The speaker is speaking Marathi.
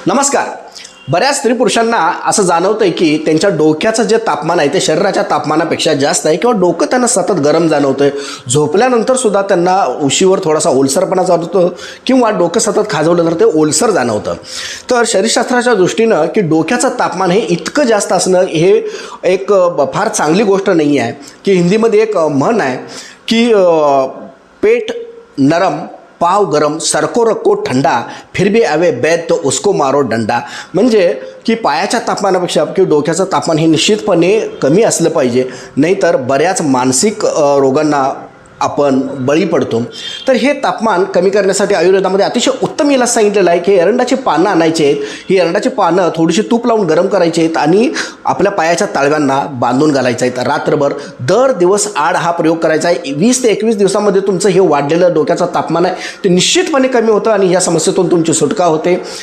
नमस्कार. बऱ्याच स्त्री पुरुषांना असं जाणवतंय की त्यांच्या डोक्याचं जे तापमान आहे ते शरीराच्या तापमानापेक्षा जास्त आहे किंवा डोकं त्यांना सतत गरम जाणवतंय. झोपल्यानंतर सुद्धा त्यांना उशीवर थोडासा ओलसरपणा जाणवतो किंवा डोकं सतत खाजवलं तर ते ओलसर जाणवतं. तर शरीरशास्त्राच्या दृष्टीनं की डोक्याचं तापमान हे इतकं जास्त असणं हे एक फार चांगली गोष्ट नाही आहे. की हिंदीमध्ये एक म्हण आहे की पेट नरम पाव गरम सरको रक्को ठंडा फिर भी आवे बैद तो उसको मारो डंडा. म्हणजे की पायाच्या तापमानापेक्षा की डोक्याचं तापमान हे निश्चितपणे कमी असलं पाहिजे, नाहीतर बऱ्याच मानसिक रोगांना आपण बळी पडतो. तर हे तापमान कमी करण्यासाठी आयुर्वेदामध्ये अतिशय उत्तम इलाज सांगितलेला आहे की एरंडाची पानं आणायची आहेत. ही एरंडाची पानं थोडीशी तूप लावून गरम करायची आहेत आणि आपल्या पायाच्या तळव्यांना बांधून घालायचं आहे रात्रभर. दर दिवस आड हा प्रयोग करायचा आहे. 20 ते 21 दिवसामध्ये तुमचं हे वाढलेलं डोक्याचं तापमान आहे ते निश्चितपणे कमी होतं आणि या समस्येतून तुमची सुटका होते.